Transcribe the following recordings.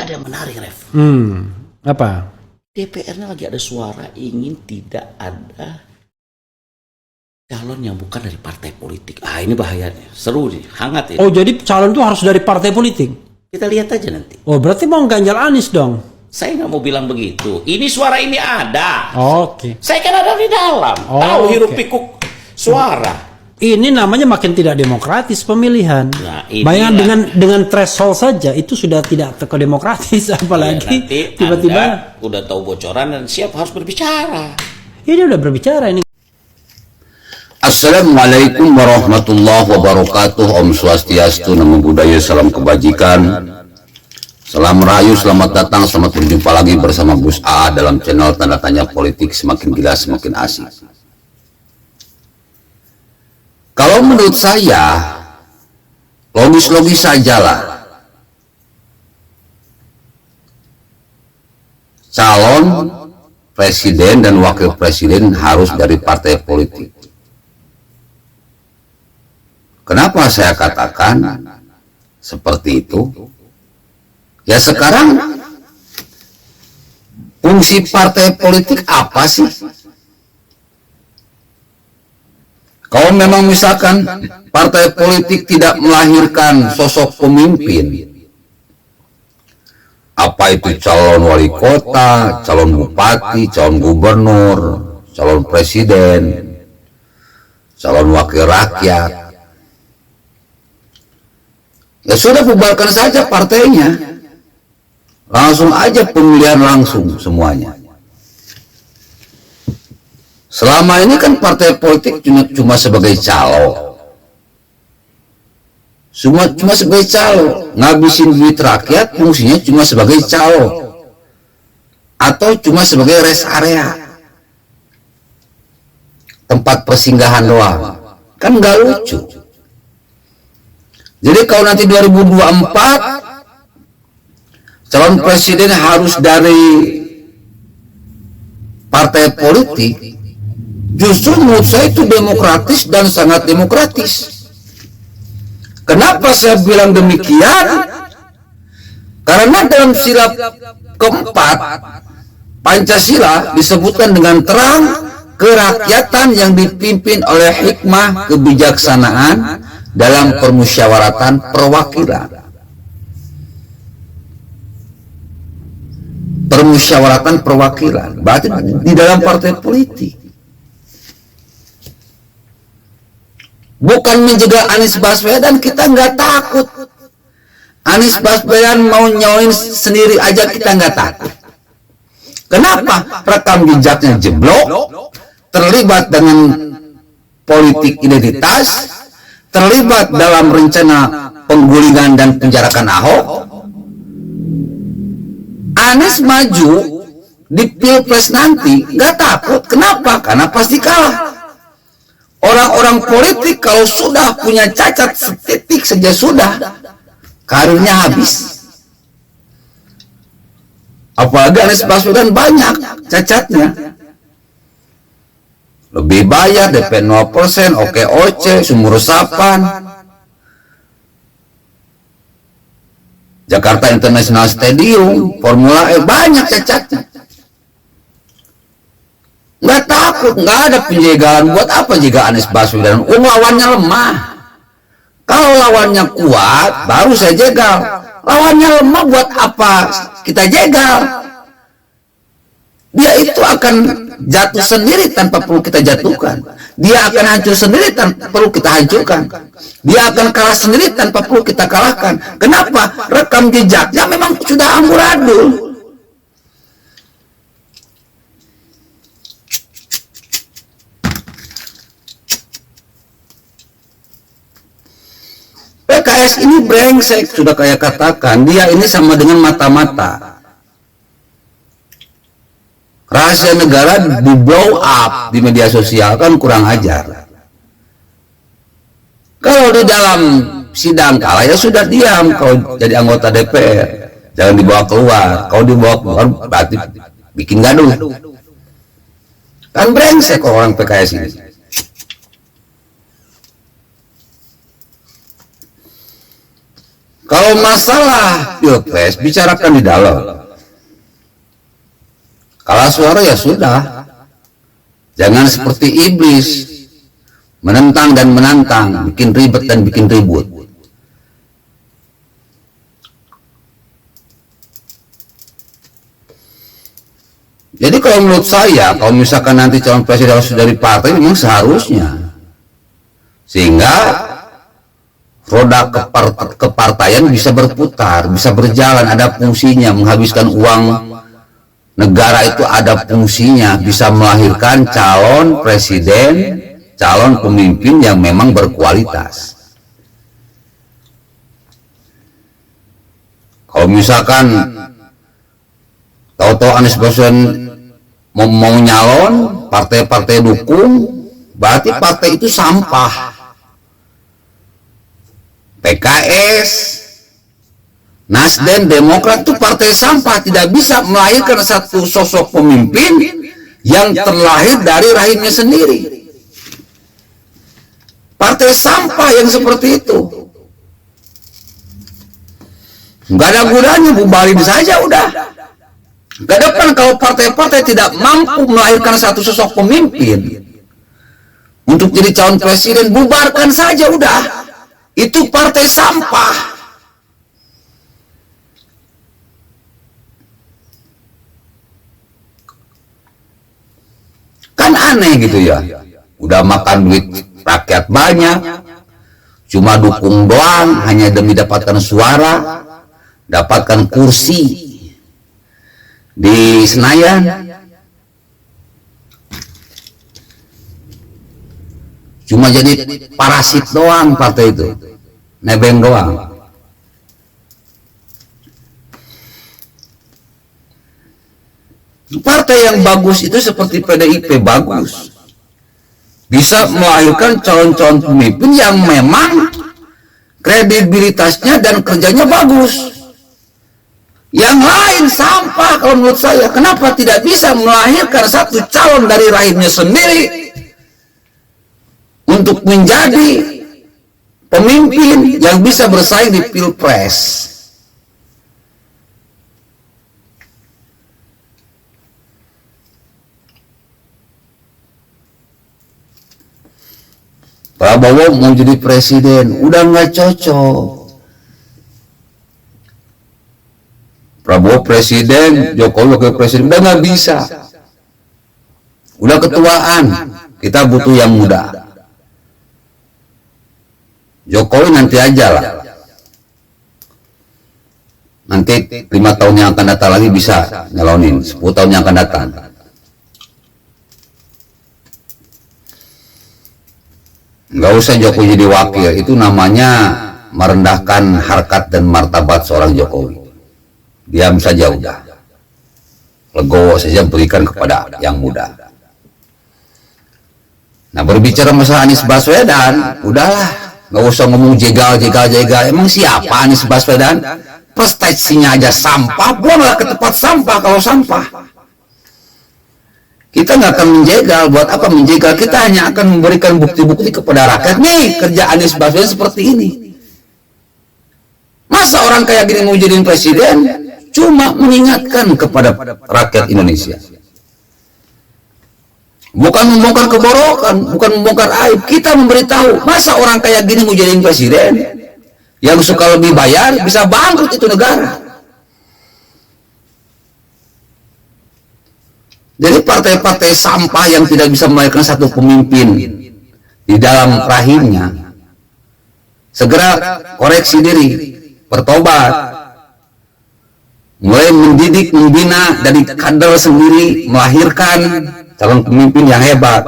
ada yang menarik, Ref. Apa? DPR-nya lagi ada suara ingin tidak ada calon yang bukan dari partai politik. Ini bahayanya. Seru nih, hangat ini. Oh, jadi calon itu harus dari partai politik? Kita lihat aja nanti. Oh, berarti mau ganjal Anies dong? Saya nggak mau bilang begitu. Ini suara ini ada. Oke. Saya kan ada di dalam. Tahu hiruk pikuk suara. Ini namanya makin tidak demokratis pemilihan. Nah, bayangkan dengan threshold saja itu sudah tidak demokratis, apalagi nanti tiba-tiba udah tahu bocoran dan siap harus berbicara. Ini udah berbicara ini. Assalamualaikum warahmatullahi wabarakatuh. Om Swastiastu, Namo Buddhaya, salam kebajikan. Salam rahayu, selamat datang, selamat berjumpa lagi bersama Gus A dalam channel Tanda Tanya Politik, semakin gila semakin asik. Kalau menurut saya, logis-logis sajalah. Calon presiden dan wakil presiden harus dari partai politik. Kenapa saya katakan seperti itu? Ya sekarang fungsi partai politik apa sih? Kalau memang misalkan partai politik tidak melahirkan sosok pemimpin, apa itu calon wali kota, calon bupati, calon gubernur, calon presiden, calon wakil rakyat, ya sudah bubarkan saja partainya, langsung aja pemilihan langsung semuanya. Selama ini kan partai politik cuma sebagai calo, cuma sebagai calo, ngabisin duit rakyat, fungsinya cuma sebagai calo, atau cuma sebagai rest area, tempat persinggahan doang, kan nggak lucu. Jadi kalau nanti 2024 calon presiden harus dari partai politik, justru menurut saya itu demokratis dan sangat demokratis. Kenapa saya bilang demikian? Karena dalam sila keempat Pancasila disebutkan dengan terang kerakyatan yang dipimpin oleh hikmah kebijaksanaan dalam permusyawaratan perwakilan. Permusyawaratan perwakilan berarti di dalam partai politik. Bukan mencegah Anies Baswedan, kita nggak takut. Anies Baswedan mau nyoin sendiri aja kita nggak takut. Kenapa? Rekam jejaknya jeblok, terlibat dengan politik identitas, terlibat dalam rencana penggulingan dan penjarakan Ahok. Anies maju di Pilpres nanti nggak takut. Kenapa? Karena pasti kalah. Orang-orang politik kalau sudah punya cacat setitik saja sudah, karirnya habis. Apalagi Anies Baswedan banyak cacatnya. Lebih bayar, DP 0%, OKOC, sumur resapan, Jakarta International Stadium, Formula E, banyak cacatnya. Nggak takut, nggak ada penjegalan. Buat apa jika Anies Baswedan? Lawannya lemah. Kalau lawannya kuat, baru saya jegal. Lawannya lemah, buat apa kita jegal? Dia itu akan jatuh sendiri tanpa perlu kita jatuhkan. Dia akan hancur sendiri tanpa perlu kita hancurkan. Dia akan kalah sendiri tanpa perlu kita kalahkan. Kenapa? Rekam jejaknya memang sudah amburadul. PKS ini brengsek, sudah kayak katakan, dia ini sama dengan mata-mata. Rahasia negara di blow up di media sosial, kan kurang ajar. Kalau di dalam sidang kalah ya sudah diam, kalau jadi anggota DPR jangan dibawa keluar. Kalau dibawa keluar berarti bikin gaduh. Kan brengsek orang PKS ini. Kalau masalah pilpres, bicarakan di dalam. Kalah suara ya sudah. Jangan seperti iblis, menentang dan menantang, bikin ribet dan bikin ribut. Jadi kalau menurut saya, kalau misalkan nanti calon presiden harus dari partai, memang seharusnya. Sehingga roda kepartaian bisa berputar, bisa berjalan, ada fungsinya, menghabiskan uang negara itu ada fungsinya, bisa melahirkan calon presiden, calon pemimpin yang memang berkualitas. Kalau misalkan tahu-tahu Anies Baswedan mau nyalon, partai-partai dukung, berarti partai itu sampah. PKS, Nasdem, Demokrat itu partai sampah, tidak bisa melahirkan satu sosok pemimpin yang terlahir dari rahimnya sendiri. Partai sampah yang seperti itu. Nggak ada gunanya, bubarin saja udah. Ke depan kalau partai-partai tidak mampu melahirkan satu sosok pemimpin untuk jadi calon presiden, bubarkan saja udah. Itu partai sampah. Kan aneh gitu ya. Udah makan duit rakyat banyak, cuma dukung doang, hanya demi dapatkan suara, dapatkan kursi di Senayan, cuma jadi parasit doang partai itu, nebeng doang. Partai yang bagus itu seperti PDIP bagus, bisa melahirkan calon-calon pemimpin yang memang kredibilitasnya dan kerjanya bagus. Yang lain sampah kalau menurut saya. Kenapa tidak bisa melahirkan satu calon dari rahimnya sendiri untuk menjadi pemimpin yang bisa bersaing di pilpres? Prabowo mau jadi presiden, udah nggak cocok. Prabowo presiden, Jokowi wakil presiden, udah nggak bisa. Udah ketuaan, kita butuh yang muda. Jokowi nanti aja lah. Nanti 5 tahun yang akan datang lagi bisa nyalonin, 10 tahun yang akan datang. Nggak usah Jokowi jadi wakil, itu namanya merendahkan harkat dan martabat seorang Jokowi. Diam saja udah, legowo saja, berikan kepada yang muda. Nah, berbicara masalah Anies Baswedan, udahlah, nggak usah ngomong jegal. Emang siapa Anies Baswedan? Prestasinya aja sampah, buanglah ke tempat sampah kalau sampah. Kita nggak akan menjegal. Buat apa menjegal? Kita hanya akan memberikan bukti-bukti kepada rakyat. Nih, kerja Anies Baswedan seperti ini. Masa orang kayak gini mau jadiin presiden? Cuma mengingatkan kepada rakyat Indonesia. Bukan membongkar keborokan, bukan membongkar aib. Kita memberitahu, masa orang kayak gini mau jadiin presiden? Yang suka lebih bayar, bisa bangkrut itu negara. Jadi partai-partai sampah yang tidak bisa melahirkan satu pemimpin di dalam rahimnya, segera koreksi diri, bertobat, mulai mendidik, membina dari kader sendiri, melahirkan calon pemimpin yang hebat,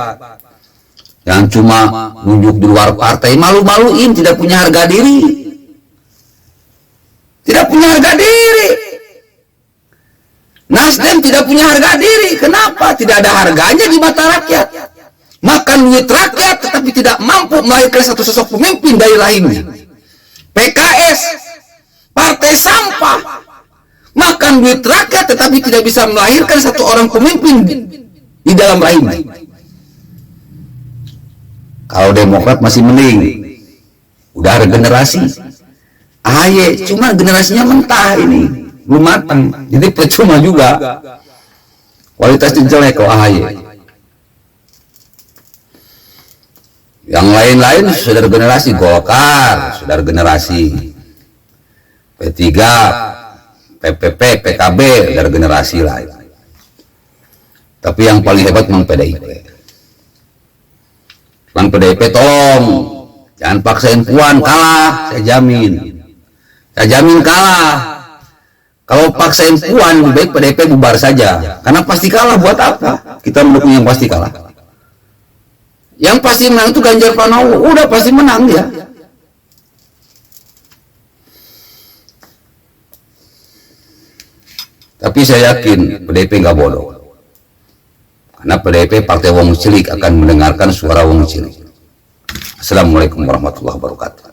yang cuma nunjuk di luar partai, malu-maluin, tidak punya harga diri, tidak punya harga diri. Nasdem tidak punya harga diri. Kenapa? Tidak ada harganya di mata rakyat. Makan duit rakyat tetapi tidak mampu melahirkan satu sosok pemimpin dari rahimnya. PKS, partai sampah, makan duit rakyat tetapi tidak bisa melahirkan satu orang pemimpin di dalam rahimnya. Kalau Demokrat masih mending, udah regenerasi. AHY, cuma generasinya mentah ini, belum matang, jadi percuma juga, kualitasnya jelek kalau AHY. Yang lain-lain saudara generasi Golkar, saudara generasi P3, PPP, PKB, saudara generasi lain. Tapi yang paling hebat memang PDIP. Bang PDIP tolong, jangan paksain Puan kalah, saya jamin. Saya jamin kalah. Kalau paksain Puan, lebih baik PDIP bubar saja. Karena pasti kalah, buat apa? Kita mendukung yang pasti kalah. Yang pasti menang itu Ganjar Pranowo, udah pasti menang dia. Tapi saya yakin PDIP nggak bodoh. Karena PDIP Partai Wong Cilik akan mendengarkan suara Wong Cilik. Assalamualaikum warahmatullahi wabarakatuh.